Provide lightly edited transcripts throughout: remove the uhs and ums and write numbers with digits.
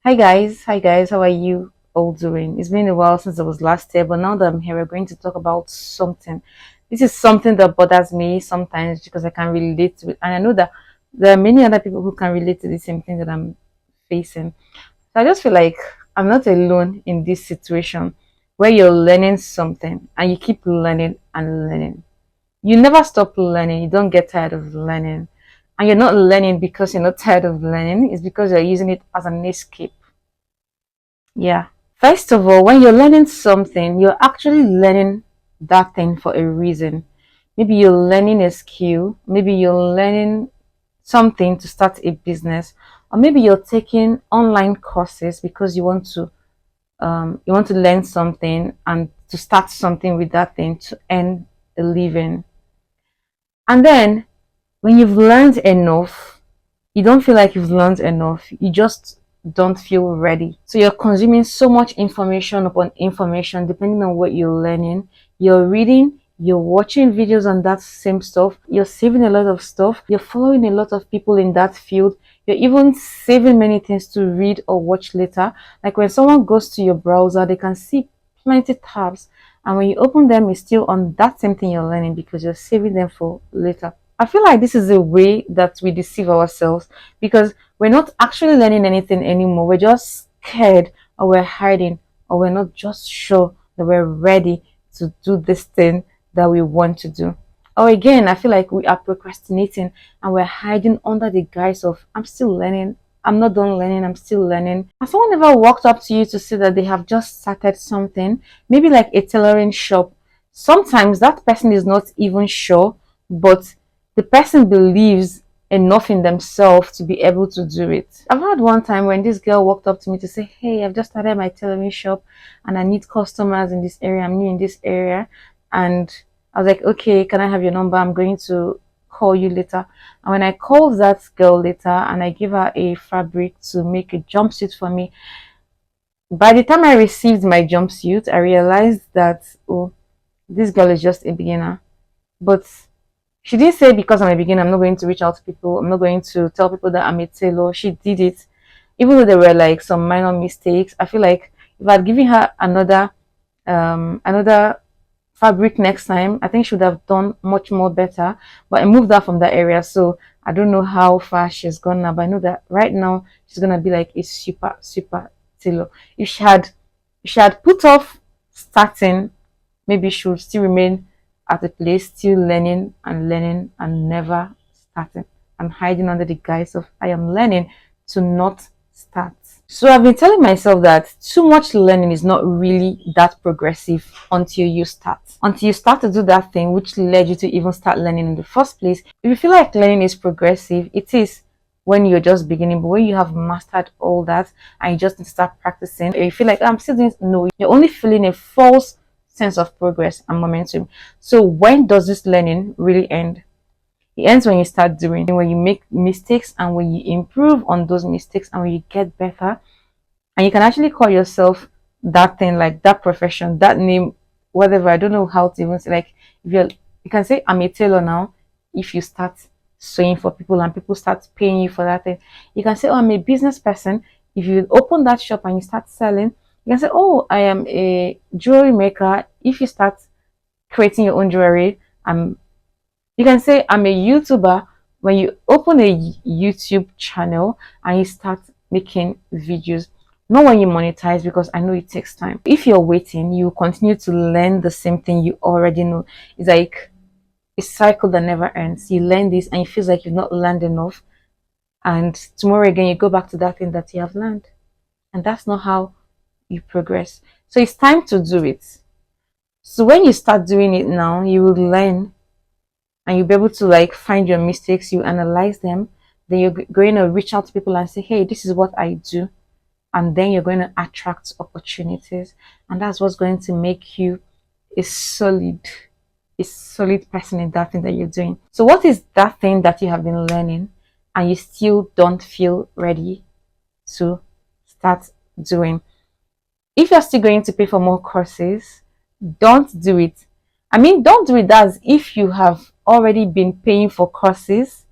Hi guys, how are you all doing? It's been a while since I was last here, but now that I'm here, we're going to talk about something. This is something that bothers me sometimes because I can relate to it, and I know that there are many other people who can relate to the same thing that I'm facing. So I just feel like I'm not alone in this situation where you're learning something and you keep learning and learning. You never stop learning, you don't get tired of learning. And you're not learning because you're not tired of learning, it's because you're using it as an escape. Yeah. First of all, when you're learning something, you're actually learning that thing for a reason. Maybe you're learning a skill, maybe you're learning something to start a business, or maybe you're taking online courses because you want to learn something and to start something with that thing to earn a living. And then when you've learned enough, you don't feel like you've learned enough. You just don't feel ready. So you're consuming so much information upon information, depending on what you're learning. You're reading, you're watching videos on that same stuff, you're saving a lot of stuff, you're following a lot of people in that field, you're even saving many things to read or watch later. Like when someone goes to your browser, they can see plenty tabs, and when you open them, it's still on that same thing you're learning because you're saving them for later. I feel like this is a way that we deceive ourselves because we're not actually learning anything anymore. We're just scared, or we're hiding, or we're not just sure that we're ready to do this thing that we want to do. Or again, I feel like we are procrastinating and we're hiding under the guise of I'm still learning. I'm not done learning, I'm still learning. Has someone ever walked up to you to say that they have just started something, maybe like a tailoring shop? Sometimes that person is not even sure, but the person believes enough in themselves to be able to do it. I've had one time when this girl walked up to me to say, "Hey, I've just started my tailoring shop and I need customers in this area. I'm new in this area." And I was like, "Okay, can I have your number? I'm going to call you later." And when I called that girl later and I gave her a fabric to make a jumpsuit for me, by the time I received my jumpsuit, I realized that, oh, this girl is just a beginner. But she didn't say because I'm a beginner, I'm not going to reach out to people. I'm not going to tell people that I'm a tailor. She did it, even though there were like some minor mistakes. I feel like if I'd given her another fabric next time, I think she would have done much more better. But I moved her from that area, so I don't know how far she's gone now. But I know that right now she's gonna be like a super tailor. If she had put off starting, maybe she would still remain at a place, still learning and never starting and hiding under the guise of I am learning to not start. So I've been telling myself that too much learning is not really that progressive until you start. Until you start to do that thing which led you to even start learning in the first place. If you feel like learning is progressive, it is when you're just beginning, but when you have mastered all that and you just need to start practicing, or you feel like I'm still doing no, you're only feeling a false sense of progress and momentum. So when does this learning really end? It ends when you start doing, when you make mistakes and when you improve on those mistakes and when you get better. And you can actually call yourself that thing, like that profession, that name, whatever. I don't know how to even say, like, if you can say, I'm a tailor now, if you start sewing for people and people start paying you for that thing. You can say, oh, I'm a business person. If you open that shop and you start selling, you can say, oh, I am a jewelry maker. If you start creating your own jewelry, you can say I'm a YouTuber when you open a YouTube channel and you start making videos. Not when you monetize, because I know it takes time. If you're waiting, you continue to learn the same thing you already know. It's like a cycle that never ends. You learn this and it feels like you've not learned enough. And tomorrow again, you go back to that thing that you have learned. And that's not how you progress. So it's time to do it. So when you start doing it now, you will learn and you'll be able to like find your mistakes, you analyze them, then you're going to reach out to people and say, hey, this is what I do. And then you're going to attract opportunities. And that's what's going to make you a solid person in that thing that you're doing. So what is that thing that you have been learning and you still don't feel ready to start doing? If you're still going to pay for more courses, don't do it. I mean, don't do it as if you have already been paying for courses.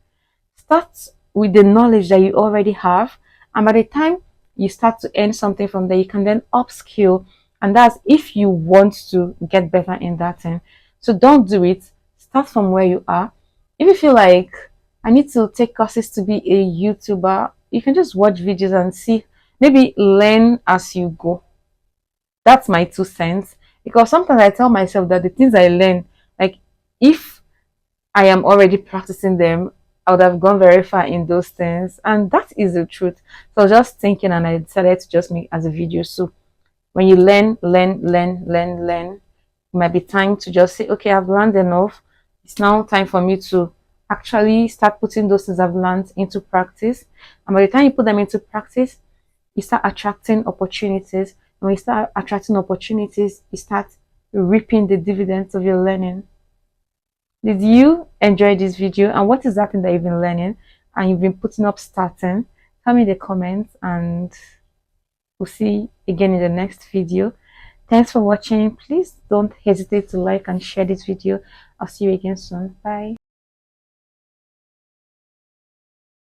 Start with the knowledge that you already have, and by the time you start to earn something from there. You can then upskill, and that's if you want to get better in that thing. So don't do it. Start from where you are. If you feel like I need to take courses to be a YouTuber, you can just watch videos and see, maybe learn as you go. That's my 2 cents. Because sometimes I tell myself that the things I learn, like if I am already practicing them, I would have gone very far in those things. And that is the truth. So I was just thinking and I decided to just make as a video. So when you learn, it might be time to just say, okay, I've learned enough. It's now time for me to actually start putting those things I've learned into practice. And by the time you put them into practice, you start attracting opportunities. And when you start attracting opportunities, you start reaping the dividends of your learning. Did you enjoy this video? And what is that thing that you've been learning and you've been putting up starting? Tell me in the comments and we'll see again in the next video. Thanks for watching. Please don't hesitate to like and share this video. I'll see you again soon. Bye.